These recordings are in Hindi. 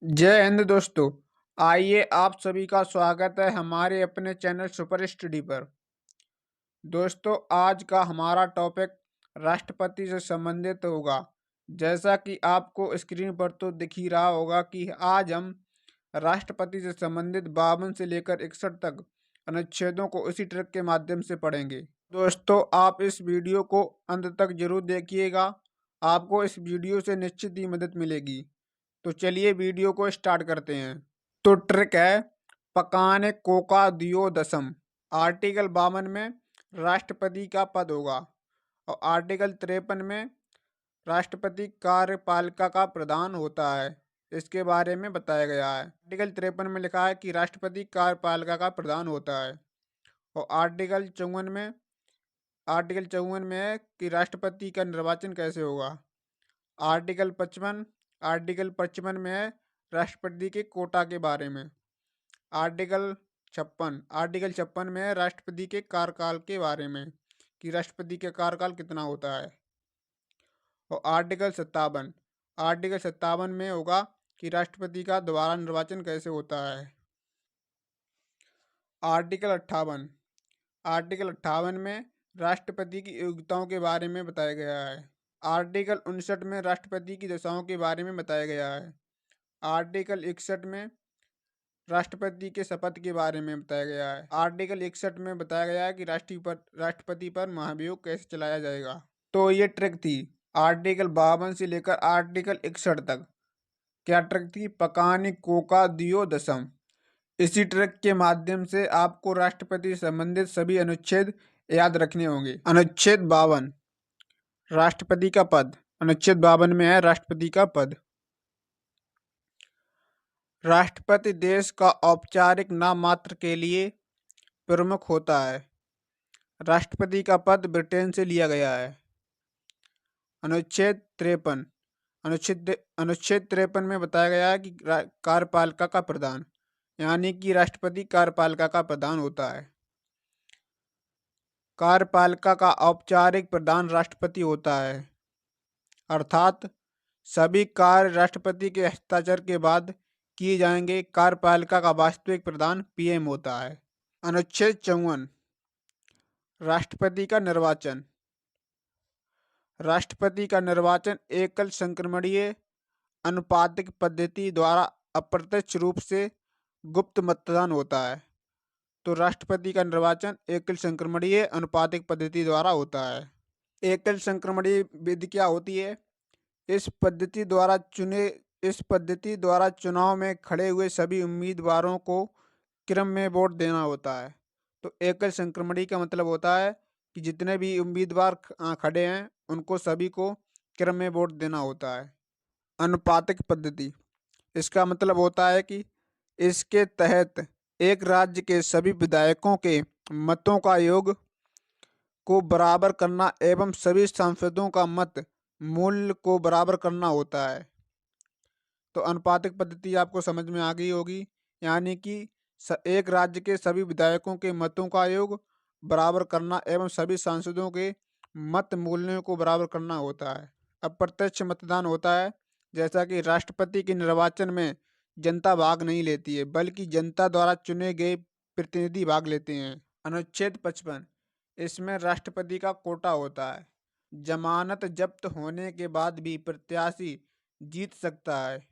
जय हिंद दोस्तों। आइए आप सभी का स्वागत है हमारे अपने चैनल सुपर स्टडी पर। दोस्तों, आज का हमारा टॉपिक राष्ट्रपति से संबंधित होगा। जैसा कि आपको स्क्रीन पर तो दिख ही रहा होगा कि आज हम राष्ट्रपति से संबंधित 52 से लेकर 61 तक अनुच्छेदों को इसी ट्रिक के माध्यम से पढ़ेंगे। दोस्तों, आप इस वीडियो को अंत तक जरूर देखिएगा, आपको इस वीडियो से निश्चित ही मदद मिलेगी। तो चलिए वीडियो को स्टार्ट करते हैं। तो ट्रिक है पकाने कोका दियो दसम। आर्टिकल 52 में राष्ट्रपति का पद होगा और आर्टिकल 53 में राष्ट्रपति कार्यपालिका का प्रधान होता है। इसके बारे में बताया गया है। आर्टिकल 53 में लिखा है कि राष्ट्रपति कार्यपालिका का प्रधान होता है और आर्टिकल 54 में है कि राष्ट्रपति का निर्वाचन कैसे होगा। आर्टिकल 55 में है राष्ट्रपति के कोटा के बारे में। आर्टिकल 56 में है राष्ट्रपति के कार्यकाल के बारे में कि राष्ट्रपति का कार्यकाल कितना होता है। और आर्टिकल 57 में होगा कि राष्ट्रपति का दोबारा निर्वाचन कैसे होता है। आर्टिकल 58 में राष्ट्रपति की योग्यताओं के बारे में बताया गया है। आर्टिकल 59 में राष्ट्रपति की दशाओं के बारे में बताया गया है। आर्टिकल 61 में राष्ट्रपति के शपथ के बारे में बताया गया है। आर्टिकल 61 में बताया गया है कि राष्ट्रपति पर महाभियोग कैसे चलाया जाएगा। तो ये ट्रिक थी आर्टिकल 52 से लेकर आर्टिकल 61 तक। क्या ट्रिक थी? पकाने कोका दियो दसम। इसी ट्रिक के माध्यम से आपको राष्ट्रपति से संबंधित सभी अनुच्छेद याद रखने होंगे। अनुच्छेद 52 राष्ट्रपति का पद। अनुच्छेद 52 में है राष्ट्रपति का पद। राष्ट्रपति देश का औपचारिक नाम मात्र के लिए प्रमुख होता है। राष्ट्रपति का पद ब्रिटेन से लिया गया है। अनुच्छेद 53 में बताया गया है कि कार्यपालिका का प्रधान, यानी कि राष्ट्रपति कार्यपालिका का प्रधान होता है। कार्यपालिका का औपचारिक प्रधान राष्ट्रपति होता है, अर्थात सभी कार्य राष्ट्रपति के हस्ताक्षर के बाद किए जाएंगे। कार्यपालिका का वास्तविक प्रधान पीएम होता है। अनुच्छेद 54 राष्ट्रपति का निर्वाचन। राष्ट्रपति का निर्वाचन एकल संक्रमणीय अनुपातिक पद्धति द्वारा अप्रत्यक्ष रूप से गुप्त मतदान होता है। तो राष्ट्रपति का निर्वाचन एकल संक्रमणीय अनुपातिक पद्धति द्वारा होता है। एकल संक्रमणीय विधि क्या होती है? इस पद्धति द्वारा चुनाव में खड़े हुए सभी उम्मीदवारों को क्रम में वोट देना होता है। तो एकल संक्रमणीय का मतलब होता है कि जितने भी उम्मीदवार खड़े हैं उनको सभी को क्रम में वोट देना होता है। अनुपातिक पद्धति, इसका मतलब होता है कि इसके तहत एक राज्य के सभी विधायकों के मतों का योग को बराबर करना एवं सभी सांसदों का मत मूल्य को बराबर करना होता है। तो अनुपातिक पद्धति आपको समझ में आ गई होगी, यानी कि एक राज्य के सभी विधायकों के मतों का योग बराबर करना एवं सभी सांसदों के मत मूल्यों को बराबर करना होता है। अप्रत्यक्ष मतदान होता है, जैसा कि राष्ट्रपति के निर्वाचन में जनता भाग नहीं लेती है, बल्कि जनता द्वारा चुने गए प्रतिनिधि भाग लेते हैं। अनुच्छेद 55, इसमें राष्ट्रपति का कोटा होता है। जमानत जब्त होने के बाद भी प्रत्याशी जीत सकता है,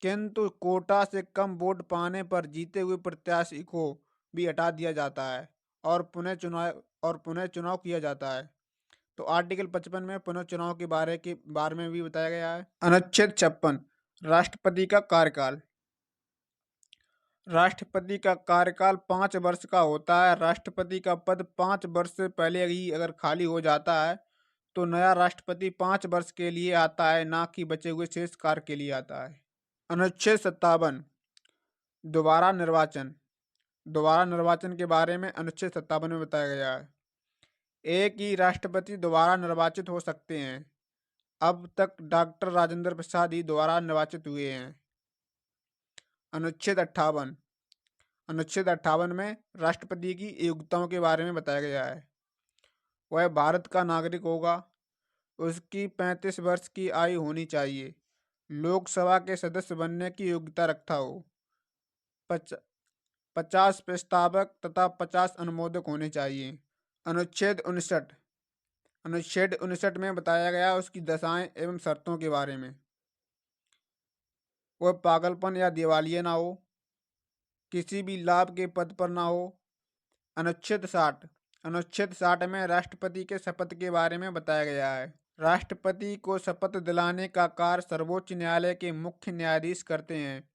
किंतु कोटा से कम वोट पाने पर जीते हुए प्रत्याशी को भी हटा दिया जाता है और पुनः चुनाव किया जाता है। तो आर्टिकल 55 में पुनः चुनाव के बारे में भी बताया गया है। अनुच्छेद 56 राष्ट्रपति का कार्यकाल। राष्ट्रपति का कार्यकाल 5 वर्ष का होता है। राष्ट्रपति का पद 5 वर्ष से पहले ही अगर खाली हो जाता है तो नया राष्ट्रपति 5 वर्ष के लिए आता है, ना कि बचे हुए शेष कार्य के लिए आता है। अनुच्छेद 57 दोबारा निर्वाचन। दोबारा निर्वाचन के बारे में अनुच्छेद 57 में बताया गया है। एक ही राष्ट्रपति दोबारा निर्वाचित हो सकते हैं। अब तक डॉक्टर राजेंद्र प्रसाद ही दोबारा निर्वाचित हुए हैं। अनुच्छेद 58 में राष्ट्रपति की योग्यताओं के बारे में बताया गया है। वह भारत का नागरिक होगा, उसकी 35 वर्ष की आयु होनी चाहिए, लोकसभा के सदस्य बनने की योग्यता रखता हो। 50 प्रस्तावक तथा 50 अनुमोदक होने चाहिए। अनुच्छेद 59 में बताया गया उसकी दशाएं एवं शर्तों के बारे में। वह पागलपन या दिवालिया ना हो, किसी भी लाभ के पद पर ना हो। अनुच्छेद 60 में राष्ट्रपति के शपथ के बारे में बताया गया है। राष्ट्रपति को शपथ दिलाने का कार्य सर्वोच्च न्यायालय के मुख्य न्यायाधीश करते हैं।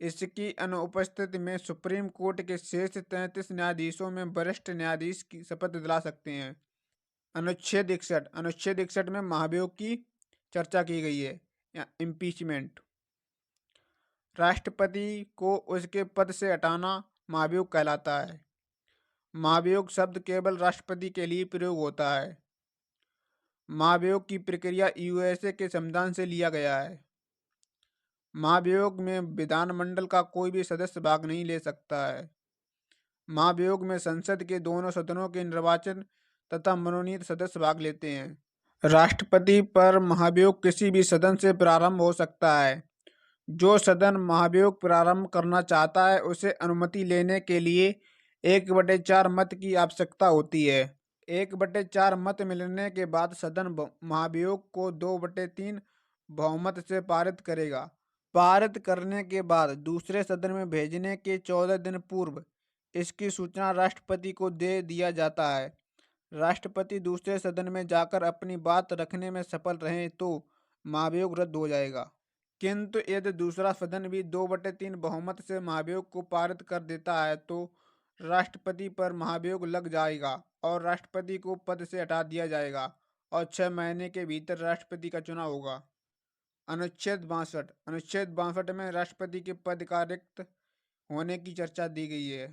इसकी अनुपस्थिति में सुप्रीम कोर्ट के शेष 33 न्यायाधीशों में वरिष्ठ न्यायाधीश की शपथ दिला सकते हैं। अनुच्छेद 61 में महाभियोग की चर्चा की गई है या इम्पीचमेंट। राष्ट्रपति को उसके पद से हटाना महाभियोग कहलाता है। महाभियोग शब्द केवल राष्ट्रपति के लिए प्रयोग होता है। महाभियोग की प्रक्रिया यूएसए के संविधान से लिया गया है। महाभियोग में विधानमंडल का कोई भी सदस्य भाग नहीं ले सकता है। महाभियोग में संसद के दोनों सदनों के निर्वाचन तथा मनोनीत सदस्य भाग लेते हैं। राष्ट्रपति पर महाभियोग किसी भी सदन से प्रारंभ हो सकता है। जो सदन महाभियोग प्रारंभ करना चाहता है उसे अनुमति लेने के लिए 1/4 मत की आवश्यकता होती है। 1/4 मत मिलने के बाद सदन महाभियोग को 2/3 बहुमत से पारित करेगा। पारित करने के बाद दूसरे सदन में भेजने के 14 दिन पूर्व इसकी सूचना राष्ट्रपति को दे दिया जाता है। राष्ट्रपति दूसरे सदन में जाकर अपनी बात रखने में सफल रहें तो महाभियोग रद्द हो जाएगा। किंतु यदि दूसरा सदन भी 2/3 बहुमत से महाभियोग को पारित कर देता है तो राष्ट्रपति पर महाभियोग लग जाएगा और राष्ट्रपति को पद से हटा दिया जाएगा और 6 महीने के भीतर राष्ट्रपति का चुनाव होगा। अनुच्छेद 62 में राष्ट्रपति के पद का रिक्त होने की चर्चा दी गई है।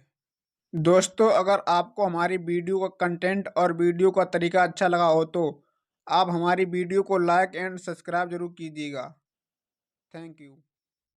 दोस्तों, अगर आपको हमारी वीडियो का कंटेंट और वीडियो का तरीका अच्छा लगा हो तो आप हमारी वीडियो को लाइक एंड सब्सक्राइब जरूर कीजिएगा। Thank you.